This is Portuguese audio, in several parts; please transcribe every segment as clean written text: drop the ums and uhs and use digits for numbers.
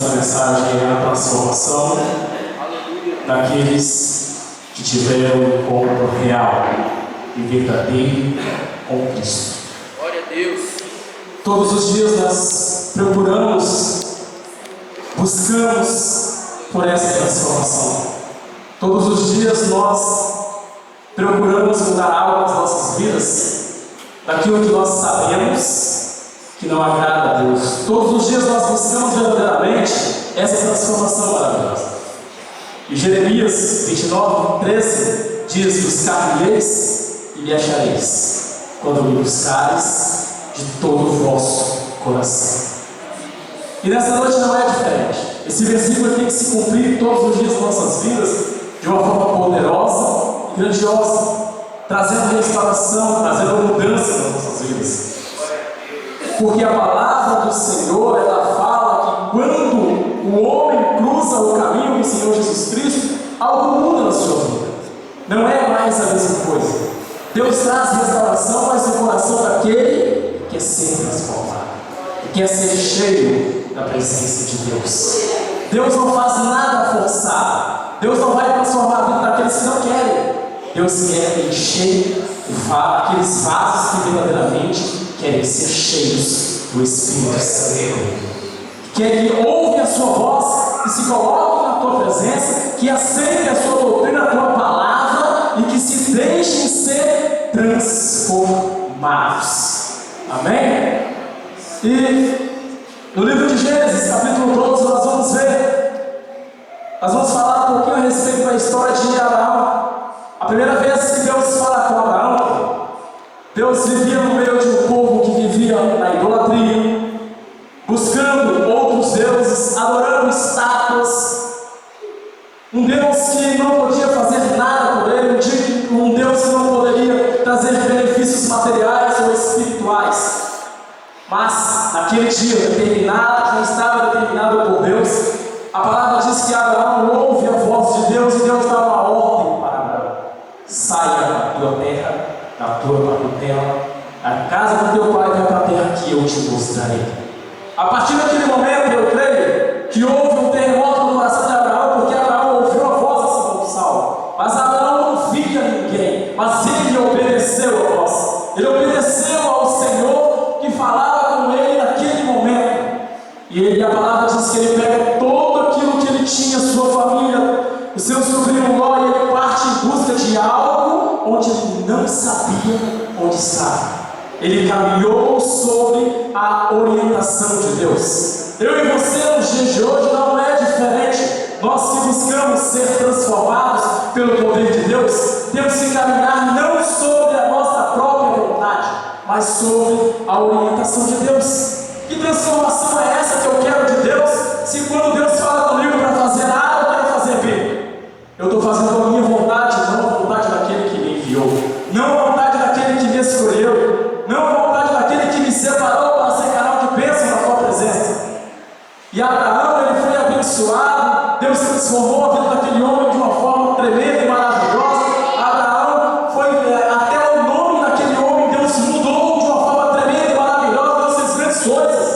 Essa mensagem é a transformação daqueles que tiveram um encontro real e verdadeiro com Cristo. Glória a Deus. Todos os dias nós buscamos por essa transformação. Todos os dias nós procuramos mudar algo nas nossas vidas, daquilo que nós sabemos que não agrada a Deus. Todos os dias nós buscamos verdadeiramente essa transformação maravilhosa. E Jeremias 29:13 diz: buscar-me-eis e me achareis, quando me buscareis de todo o vosso coração. E nessa noite não é diferente. Esse versículo tem que se cumprir todos os dias das nossas vidas, de uma forma poderosa e grandiosa, trazendo restauração, trazendo mudança nas nossas vidas. Porque a palavra do Senhor, ela fala que quando o homem cruza o caminho do Senhor Jesus Cristo, algo muda na sua vida. Não é mais a mesma coisa. Deus traz restauração, mas no coração daquele que quer ser transformado, que quer ser cheio da presença de Deus. Deus não faz nada forçado. Deus não vai transformar a vida daqueles que não querem. Deus quer encher aqueles vasos que verdadeiramente querem ser cheios do Espírito Santo. Quer que ouve a sua voz e se coloque na tua presença, que aceite a sua doutrina, a tua palavra e que se deixem ser transformados. Amém? E no livro de Gênesis, capítulo 12, nós vamos falar um pouquinho a respeito da história de Abraão. A primeira vez que Deus fala com Abraão, Deus vivia no meio de um povo que vivia na idolatria, buscando outros deuses, adorando estátuas, um Deus que não podia fazer nada por ele, um Deus que não poderia trazer benefícios materiais ou espirituais. Mas naquele dia determinado, já estava determinado por Deus, a palavra diz que Abraão ouve a voz de Deus e Deus dá uma ordem para Abraão: saia da tua terra, da tua parentela, a casa do teu pai, vai para a terra que eu te mostrarei. A partir daquele momento, eu creio que houve um terremoto no coração de Abraão, porque Abraão ouviu a voz assim como Saulo. Mas Abraão não via ninguém, mas ele obedeceu a voz. Ele obedeceu ao Senhor que falava com ele naquele momento. E a palavra diz que ele pega todo aquilo que ele tinha, sua família, o seu sobrinho Ló, e ele parte em busca de algo onde ele não sabia onde estava. Ele caminhou sob a orientação de Deus. Eu e você, nos dias de hoje, não é diferente. Nós que buscamos ser transformados pelo poder de Deus, temos que caminhar não sobre a nossa própria vontade, mas sobre a orientação de Deus. Que transformação é essa que eu quero de Deus, se quando Deus fala comigo para fazer A, eu quero fazer B? Eu estou fazendo a minha vontade, não a vontade daquele que me enviou, não a vontade daquele que me escolheu, não a vontade daquele que me separou para ser canal de bênção na tua presença. E Abraão, ele foi abençoado, Deus transformou a vida daquele homem de uma forma tremenda e maravilhosa. Abraão foi, até o nome daquele homem, Deus mudou de uma forma tremenda e maravilhosa, Deus fez grandes coisas.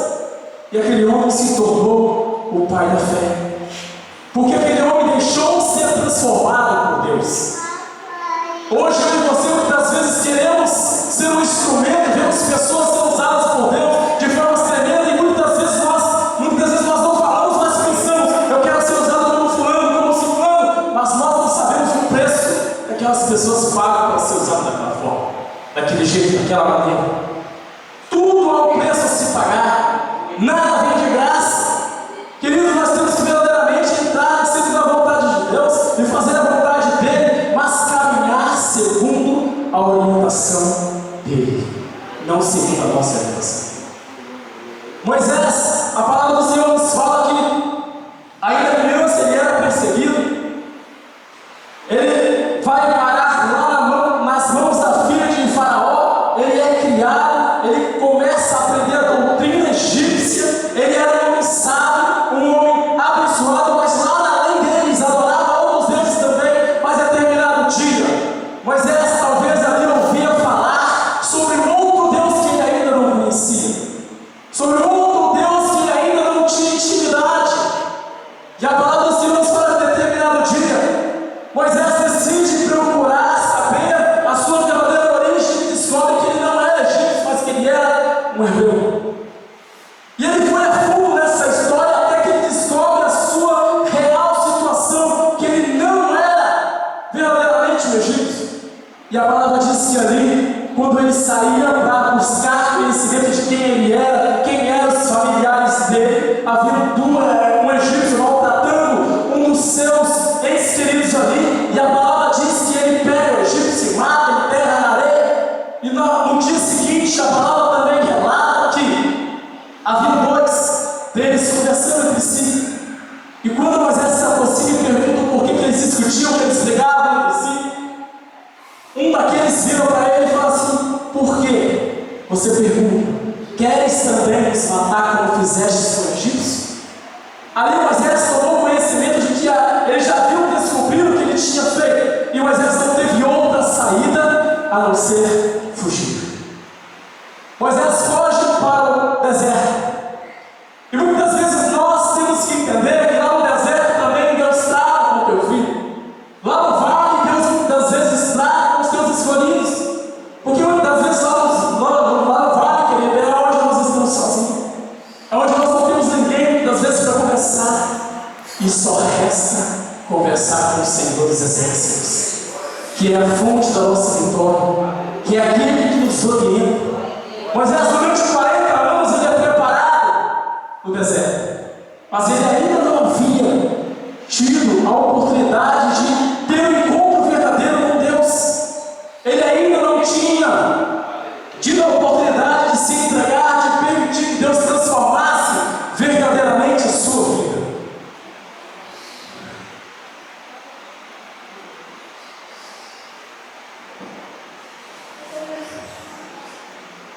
E aquele homem se tornou o pai da fé, porque aquele homem deixou de ser transformado por Deus. Hoje eu e você muitas vezes queremos ser um instrumento, vemos pessoas sendo usadas por Deus de formas tremendas, e muitas vezes nós não falamos, mas pensamos: eu quero ser usado como fulano, como ciclano, mas nós não sabemos o preço que aquelas pessoas pagam para ser usado daquela forma, daquele jeito, daquela maneira. Tudo há um preço a se pagar, nada vem de graça. Queridos, nós temos que verdadeiramente entrar sempre na vontade de Deus e fazer a vontade dele, mas caminhar segundo a orientação dele, não segundo a nossa orientação. Moisés, a palavra do Senhor nos fala que ainda criança ele era perseguido. Ele vai parar lá nas mãos da filha de Faraó. Ele é criado E a palavra do Senhor nos fala que determinado dia, Moisés decide procurar saber a sua verdadeira origem e descobre que ele não era egípcio, mas que ele era um hebreu. E ele foi a fundo nessa história até que ele descobre a sua real situação, que ele não era verdadeiramente um egípcio. E a palavra diz que ali, quando ele saía para buscar conhecimento de quem ele era, quem eram os familiares dele, havia um egípcio maltratando um dos seus entes queridos ali, e a palavra diz que ele pega o egípcio, mata, enterra na areia, e no dia seguinte a palavra também relata que havia dois deles conversando entre si, e quando Moisés se aproxima e pergunta por que eles discutiam, que eles brigavam entre si, um daqueles vira para ele e fala assim: por que você pergunta? Queres também nos matar como fizeste com o egípcio? Ali Moisés tomou conhecimento de que ele já viu descobrir o que ele tinha feito, e Moisés não teve outra saída a não ser fugir. Moisés foge para o deserto, e muitas vezes nós temos que entender que lá no deserto também Deus está com o teu filho. Lá no vale Deus muitas vezes está com os teus escolhidos, porque muitas vezes lá no vale, querido, é onde nós estamos sozinhos, é onde nós não temos ninguém muitas vezes para conversar, e só resta conversar com o Senhor dos Exércitos, que é a fonte da nossa vitória, que é aquele que nos orienta. Moisés, durante 40 anos, ele é preparado no deserto, mas ele ainda não havia tido a oportunidade de ter um encontro verdadeiro com Deus. Ele ainda não tinha tido a oportunidade de se entregar, de permitir que Deus transformasse verdadeiramente a sua vida.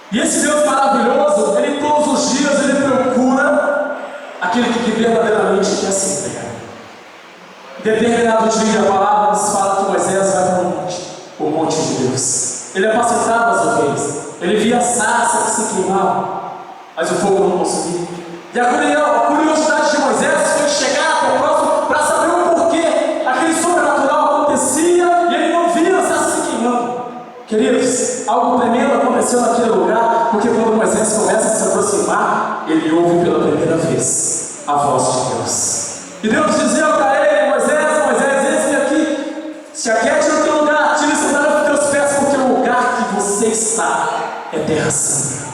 E esse Deus maravilhoso, ele todos os dias ele procura aquele que verdadeiramente quer se entregar. Em determinado dia, a palavra nos fala que Moisés vai para o monte de Deus. Ele apacentava as ovelhas, ele via a sarça que se queimava, mas o fogo não consumia. E a curiosidade de Moisés foi chegar até o próximo para saber o porquê aquele sobrenatural acontecia e ele não via a sarça se queimando. Queridos, algo tremendo aconteceu naquele lugar, porque quando Moisés começa a se aproximar, ele ouve pela primeira vez a voz de Deus. E Deus dizia para ele: Moisés, eis-me aqui, se aquete no teu lugar, tira esse sandália dos teus pés, porque o lugar que você está é terra santa.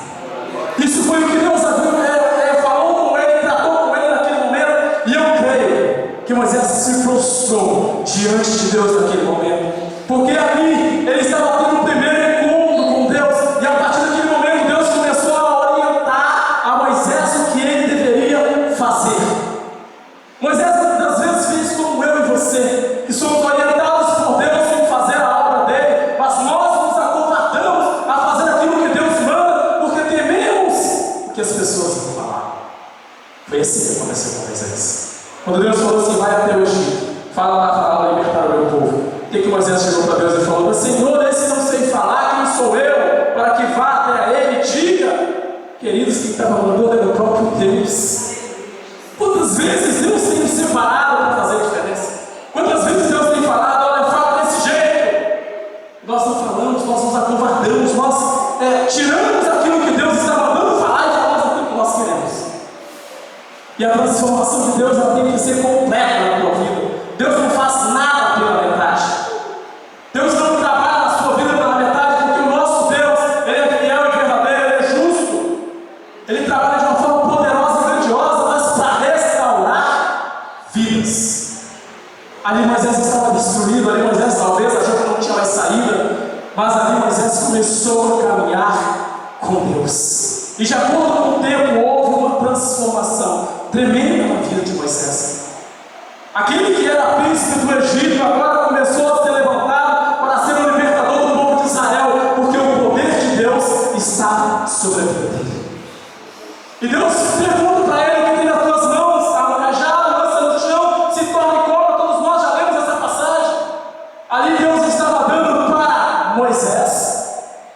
Isso foi o que Deus falou com ele, tratou com ele naquele momento, e eu creio que Moisés se prostrou diante de Deus naquele momento, porque ali ele estava tendo um primeiro encontro com Deus, e a partir daquele momento Deus começou a orientar a Moisés o que ele deveria fazer. Moisés muitas vezes fez como eu e você, que somos orientados por Deus em fazer a obra dele, mas nós nos acovardamos a fazer aquilo que Deus manda, porque tememos o que as pessoas vão falar. Foi assim que aconteceu com Moisés. Quando Deus falou assim: vai até o Egito, fala lá para libertar o meu povo. O que Moisés chegou para Deus e falou: Senhor, esse não sei falar, quem sou eu para que vá até ele e diga? Queridos, quem estava mandando era o próprio Deus. Quantas vezes Deus tem nos separado para fazer a diferença? Quantas vezes Deus tem falado: olha, fala desse jeito? Nós não falamos, nós nos acovardamos, nós tiramos aquilo que Deus está mandando falar e falamos aquilo que nós queremos. E a transformação de Deus ela tem que ser completa na tua vida. Deus não faz nada pela metade. Deus não trabalha na sua vida pela metade, porque o nosso Deus, ele é fiel e verdadeiro, ele é justo. Ele trabalha de uma forma poderosa e grandiosa, mas para restaurar vidas. Ali Moisés estava destruído, ali Moisés talvez achou que não tinha mais saída, mas ali Moisés começou a caminhar com Deus. E de acordo com o tempo, houve uma transformação tremenda na vida de Moisés. Aquele que era príncipe do Egito agora começou a ser levantado para ser o libertador do povo de Israel, porque o poder de Deus estava sobre a vida dele. E Deus pergunta para ele: o que tem nas tuas mãos? A cajado, lança no chão, se torna e cobra. Todos nós já lemos essa passagem. Ali Deus estava dando para Moisés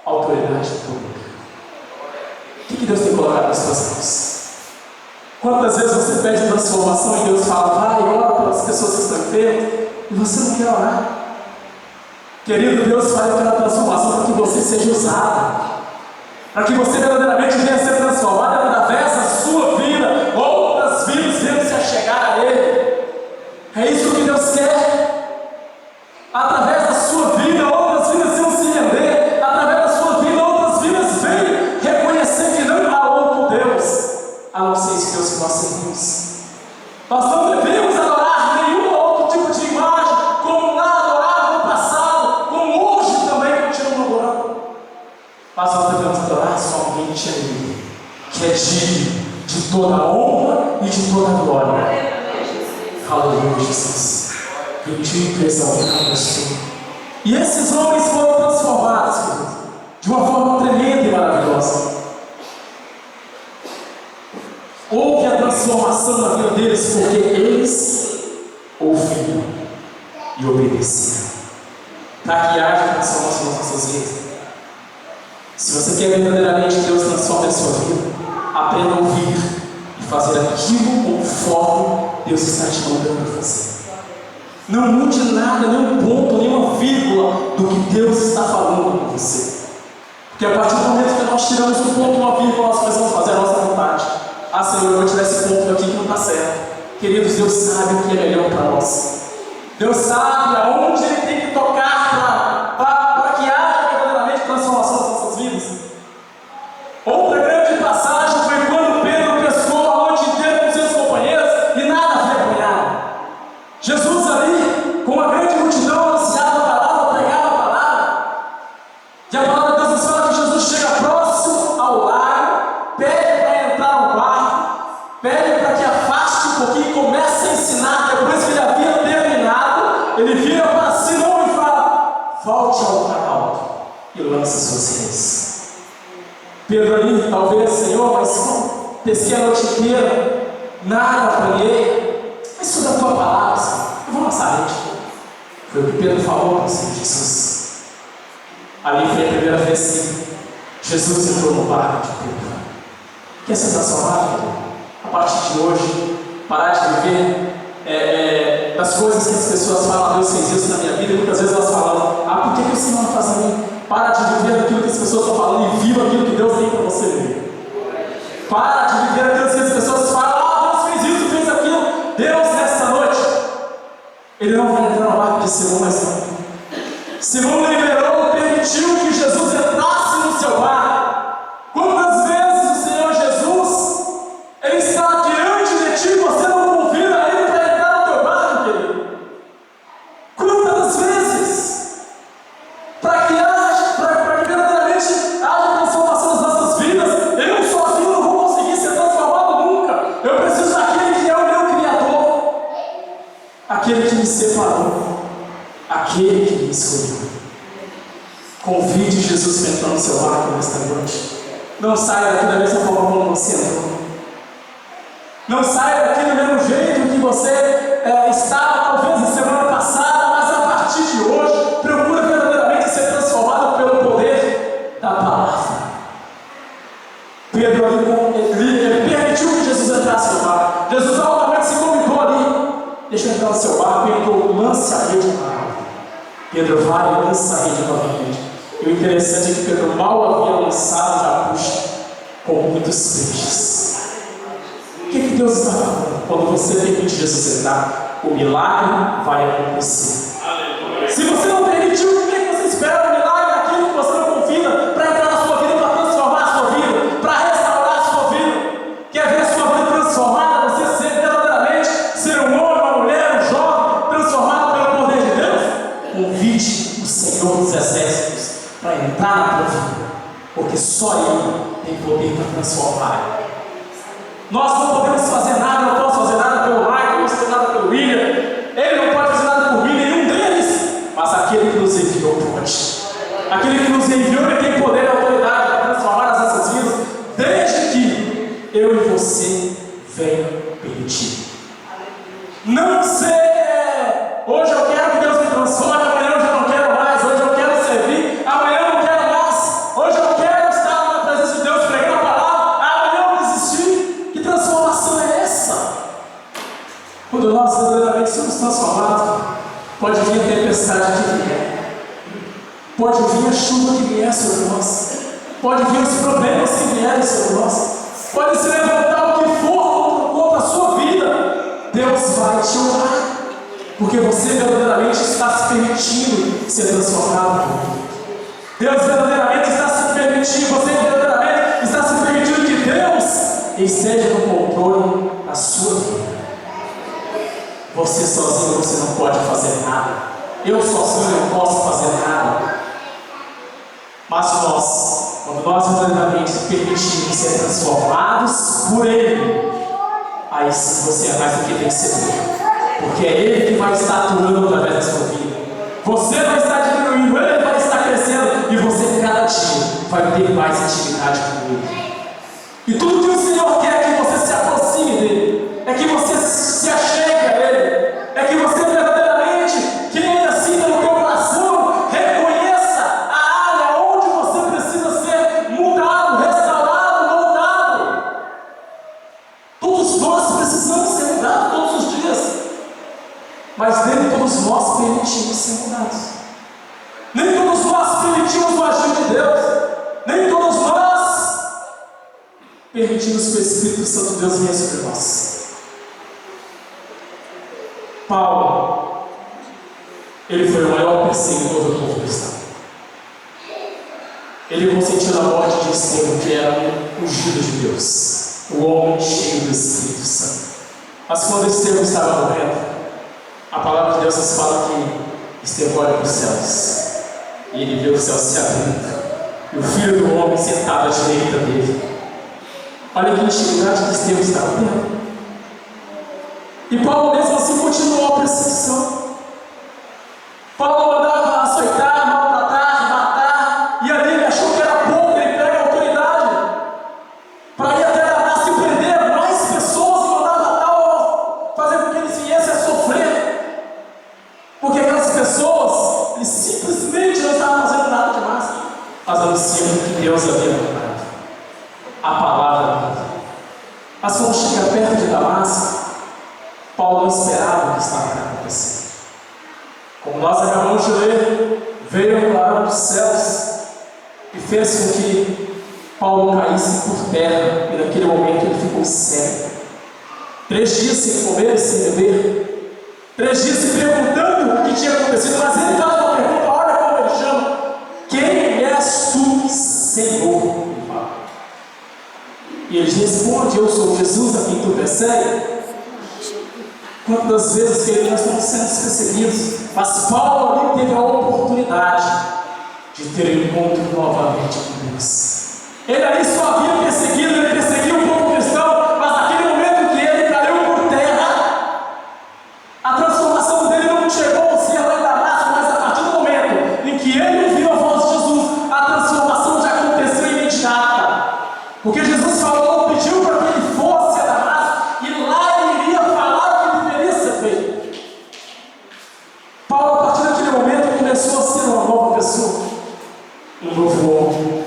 autoridade pública. O que Deus tem colocado nas tuas mãos? Quantas vezes você pede transformação e Deus Deus fala, vai, ora pelas pessoas que estão enfermas, e você não quer orar. Querido, Deus faz aquela transformação para que você seja usado, para que você verdadeiramente venha a ser transformado através da sua vida. Outras vidas venham se achegar a Ele. É isso que Deus quer. Através da sua vida, outras vidas venham se render. Através da sua vida, outras vidas venham reconhecer que não há outro Deus, a não ser esse Deus que nós servimos. Nós não devemos adorar nenhum outro tipo de imagem, como lá adorava no passado, como hoje também continuamos adorando. Mas nós devemos adorar somente a Ele, que é digno de toda a honra e de toda a glória. Aleluia, Jesus. Bendito és ao Senhor. E esses homens foram transformados, queridos, de uma forma tremenda e maravilhosa. Houve a transformação na vida deles porque eles ouviram e obedeceram. Para que haja transformação nas nossas vidas. Se você quer verdadeiramente que Deus transforme a sua vida, aprenda a ouvir e fazer aquilo conforme Deus está te mandando fazer. Não mude nada, nenhum ponto, nenhuma vírgula do que Deus está falando com você. Porque a partir do momento que nós tiramos um ponto, uma vírgula, nós começamos a fazer a nossa vontade. Ah, Senhor, eu vou tirar esse ponto aqui que não está certo. Queridos, Deus sabe o que é melhor para nós. Deus sabe aonde Ele tem que tocar para que haja verdadeiramente transformação nas nossas vidas. Outra grande passagem foi quando Pedro pescou a noite inteira com seus companheiros e nada foi apanhado. Jesus ali, com uma grande multidão, anunciava a palavra, pregava a palavra. E a palavra de Deus nos fala que Jesus chega próximo ao lago, pede para entrar no barco, pede para que afaste um pouquinho e comece a ensinar. Depois que ele havia terminado, ele vira para Simão e fala: volte ao mar alto e lance suas redes. Pedro ali, talvez, Senhor, mas não pesquei a noite inteira, nada apanhei, mas sobre a tua palavra, Senhor, eu vou lançar a rede. Foi o que Pedro falou para o Senhor Jesus. Ali foi a primeira vez que Jesus entrou no barco de Pedro. Quer ser transformado? A partir de hoje, parar de viver das coisas que as pessoas falam: Deus fez isso na minha vida, e muitas vezes elas falam: por que o Senhor não faz a mim? Para de viver aquilo que as pessoas estão falando e viva aquilo que Deus tem para você viver. Para de viver aquilo que as pessoas falam: Deus fez isso, fez aquilo. Deus, nessa noite, Ele não vai entrar no barco de Simão, mas não. Simão liberou, permitiu que Jesus entrasse no seu barco. Quantas vezes o Senhor Jesus, Ele está diante de ti e você não convida Ele para entrar no teu barco, querido? Quantas vezes? Para que verdadeiramente haja transformação nas nossas vidas, eu sozinho não vou conseguir ser transformado nunca. Eu preciso daquele que é o meu Criador, aquele que me separou, aquele que me escolheu. Convide Jesus para entrar no seu barco nesta noite. Não saia daqui da mesma forma como você entrou. Não saia daqui do mesmo jeito que você estava talvez na semana passada, mas a partir de hoje, procura verdadeiramente ser transformado pelo poder da palavra. Pedro ele permitiu que Jesus entrasse no barco. Jesus novamente se convidou ali: deixa eu entrar no seu barco. E entrou: lance a rede no mar. Pedro vai e lança a rede novamente. E o interessante é que Pedro mal havia lançado, já puxa com muitos peixes. O que Deus está falando? Quando você permite Jesus entrar, o milagre vai acontecer. Aleluia. Se você não permitiu, o que você espera? O milagre é aquilo que você não confia para entrar na sua vida, para transformar a sua vida, para restaurar a sua vida. Quer ver a sua vida transformada? Você ser verdadeiramente ser um homem, uma mulher, um jovem, transformado pelo poder de Deus? Convide o Senhor dos Exércitos para entrar na tua vida, porque só Ele tem poder para transformar. Nós não podemos fazer nada, eu não posso fazer nada pelo Michael, eu não posso fazer nada pelo William, ele não pode fazer nada por mim, nenhum deles, mas aquele que nos enviou pode. Aquele que nos enviou, Ele tem poder e autoridade para transformar as nossas vidas, desde que eu e você venham permitir. Não ser hoje eu quero que Deus me transforme, amanhã eu já não quero mais, hoje eu quero servir, amanhã eu não quero mais, hoje eu quero estar na presença de Deus pregando a palavra, amanhã eu desistir. Que transformação é essa? Quando nós verdadeiramente somos transformados, pode vir a tempestade que vier, pode vir a chuva que vier sobre nós, pode vir os problemas que vierem sobre nós, pode se levantar o que for contra a sua vida, Deus vai te honrar, porque você verdadeiramente está se permitindo ser transformado por Ele. Deus verdadeiramente está se permitindo, você verdadeiramente está se permitindo que Deus esteja no controle da sua vida. Você sozinho você não pode fazer nada. Eu sozinho não posso fazer nada. Mas nós, quando nós verdadeiramente permitimos ser transformados por Ele, aí sim você é mais do que vencedor. Porque é Ele que vai estar atuando através da sua vida. Você vai estar diminuindo, Ele vai estar crescendo, e você cada dia vai ter mais intimidade com Ele. E tudo que o Senhor quer é que você se aproxime dEle, é que você se achegue a Ele, é que você verdadeiramente, que ainda assim no teu coração, reconheça a área onde você precisa ser mudado, restaurado, moldado. Todos nós precisamos ser mudados todos os dias, mas nem todos nós permitimos ser mudados. Nem todos nós permitimos o agir de Deus. Nem todos nós permitimos que o Espírito Santo de Deus venha sobre nós. Paulo, ele foi o maior perseguidor do povo cristão. Ele consentiu na morte de Estevão, que era um ungido de Deus, o homem cheio do Espírito Santo. Mas quando Estevão estava morrendo, a palavra de Deus nos fala que Estevão olha para os céus, e ele vê o céu se abrindo, e o Filho do Homem sentado à direita dele. Olha que intimidade que Estevão estava tendo. E Paulo mesmo assim continuou a perseguição. Paulo mandava açoitar, maltratar, matar, e ali ele achou que era pouco, ele pega a autoridade para ir até Damasco e prender mais pessoas e mandar matar, fazer com que eles viessem a sofrer. Porque aquelas pessoas, eles simplesmente não estavam fazendo nada demais, mas anunciando que Deus havia mandado a palavra dele. Mas quando chega perto de Damasco, Paulo não esperava o que estava acontecendo. Como nós acabamos de ler, veio um clarão dos céus e fez com que Paulo caísse por terra, e naquele momento ele ficou cego. 3 dias sem comer e sem beber, 3 dias se perguntando o que tinha acontecido, mas ele faz uma pergunta, olha como ele chama: quem és tu, Senhor? E ele responde: eu sou Jesus a quem tu persegue. Quantas vezes que nós estamos sendo perseguidos, mas Paulo ali teve a oportunidade de ter um encontro novamente com Deus. Ele ali só havia perseguido, ele perseguiu o povo cristão, mas naquele momento que ele caiu por terra, a transformação dele não chegou ao céu lá em Damasco, mas a partir do momento em que ele ouviu a voz de Jesus, a transformação já aconteceu imediata. Porque Jesus falou, pediu para que ele fosse a Damasco, e lá ele iria falar o que deveria ser feito. Paulo, a partir daquele momento, começou a ser uma nova pessoa, um novo homem,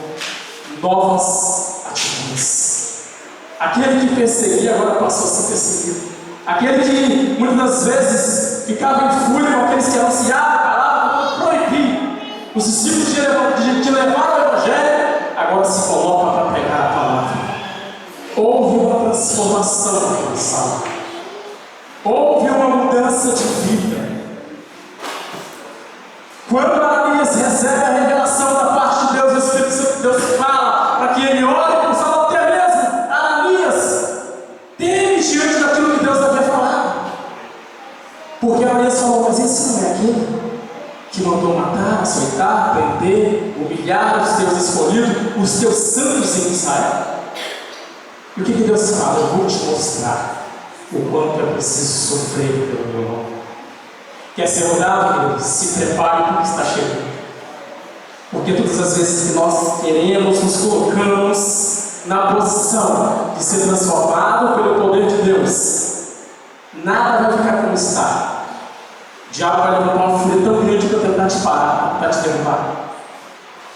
novas atitudes. Aquele que perseguia agora passou a ser perseguido. Aquele que muitas vezes ficava em fúria com aqueles que anunciavam a palavra, para proibir os discípulos de levar o Evangelho, agora se coloca para pregar a palavra. Houve uma transformação naquela sala. Houve uma mudança de vida. Quando Ananias recebe a revelação da parte de Deus, o Espírito Santo de Deus fala para que ele ore por Saulo, até mesmo Ananias teme diante daquilo que Deus havia falado. Porque Ananias falou: mas esse não é aquele que mandou matar, açoitar, prender, humilhar os teus escolhidos, os teus santos em Israel? E o que Deus fala? Eu vou te mostrar o quanto é preciso sofrer pelo meu nome. Quer ser mudado, queridos? Se prepare porque está chegando. Porque todas as vezes que nós queremos, nos colocamos na posição de ser transformado pelo poder de Deus, nada vai ficar como está. O diabo vai levantar uma fúria tão grande para tentar te parar, para te derrubar.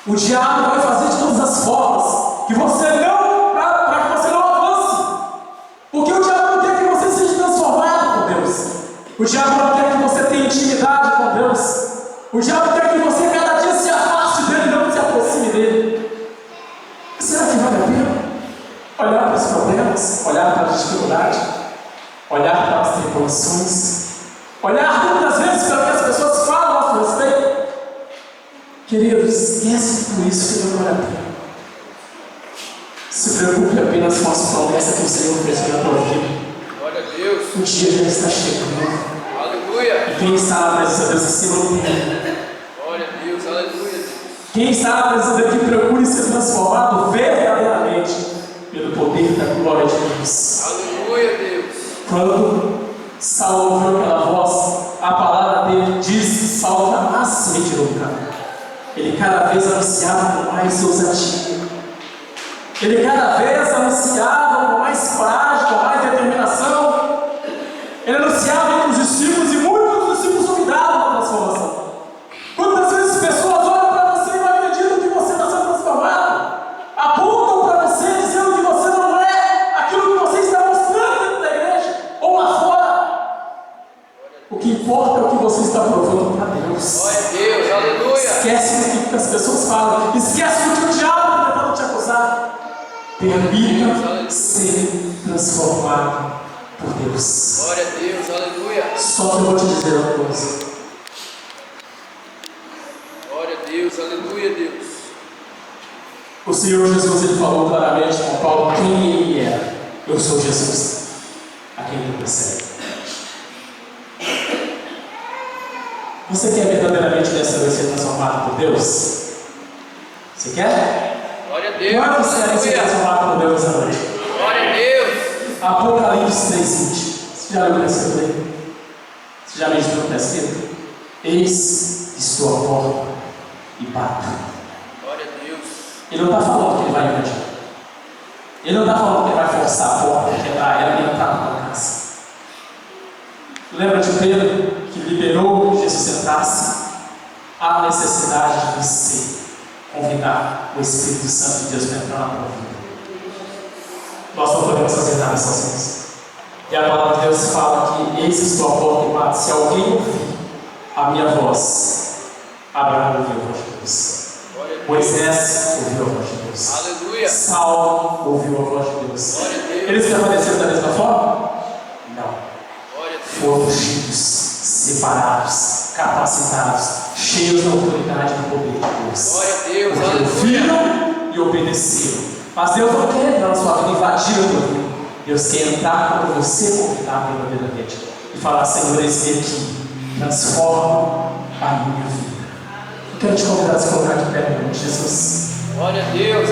O diabo vai fazer de todas as formas que você não, para que você não avance. Porque o diabo não quer que você seja transformado por Deus. O diabo não quer que você tenha intimidade com Deus. O diabo quer que você cada dia se afaste dele, não se aproxime dele. Será que vale a pena olhar para os problemas, olhar para a dificuldade, olhar para as tribulações, olhar muitas vezes para o que as pessoas falam a nosso respeito? Queridos, esquece tudo isso que não vale a pena. Se preocupe apenas com as promessas que o Senhor fez na tua vida. Glória a Deus. O dia já está chegando. Aleluia. E quem está na presença de Deus acima do tempo? Glória a Deus. Aleluia. Quem está na presença de Deus que procure ser transformado verdadeiramente pelo poder da glória de Deus. Aleluia, Deus. Quando Saulo ouviu aquela voz, a palavra dele diz que Saulo jamais se retirou do caminho. Ele cada vez anunciava com mais ousadia. Ele cada vez anunciava com mais coragem, com mais determinação. Ele anunciava entre os discípulos e muitos dos discípulos duvidavam da transformação. Quantas vezes pessoas olham para você e não acreditam que você está sendo transformado? Apontam para você dizendo que você não é aquilo que você está mostrando dentro da igreja ou lá fora. O que importa é o que você está provando para Deus. Glória a Deus. Aleluia. Esquece do que as pessoas falam. Esquece do que o diabo está tentando te acusar. Permita ser transformado por Deus. Glória a Deus. Aleluia. Só que eu vou te dizer uma coisa. Glória a Deus. Aleluia, Deus. O Senhor Jesus, ele falou claramente com Paulo quem ele era. Eu sou Jesus, a quem ele persegue. Você quer verdadeiramente dessa vez ser transformado por Deus? Você quer? Glória a Deus. Quando você quer ser transformado por Deus essa noite? Glória a Deus. Apocalipse 3:20. Você já leu o escrito aí? Você já meditou no que está escrito? Eis que estou à porta e bato. Glória a Deus. Ele não está falando que ele vai invadir. Ele não está falando que ele vai forçar a porta, quebrar ela e entrar na casa. Lembra de Pedro que liberou Jesus entrasse? Há necessidade de você convidar o Espírito Santo de Deus para entrar na tua vida. Nós não podemos fazer nada sozinhos. E a palavra de Deus fala que eis que estou à porta e bato. Se alguém ouvir a minha voz, Abraão ouviu a voz de Deus. Moisés ouviu a voz de Deus. Aleluia. Saulo ouviu a voz de Deus. Glória a Deus. Eles permaneceram da mesma forma? Não. Glória a Deus. Foram ungidos, separados, capacitados, cheios da autoridade e do poder de Deus. Glória a Deus. Porque Aleluia. ouviram e obedeceram. Mas Deus não quer entrar na sua vida, invadir a tua vida. Deus quer entrar quando você convidar verdadeiramente e falar: Senhor, eis-me aqui, transforma a minha vida. Eu quero te convidar a se colocar de pé em nome de Jesus. Glória a Deus.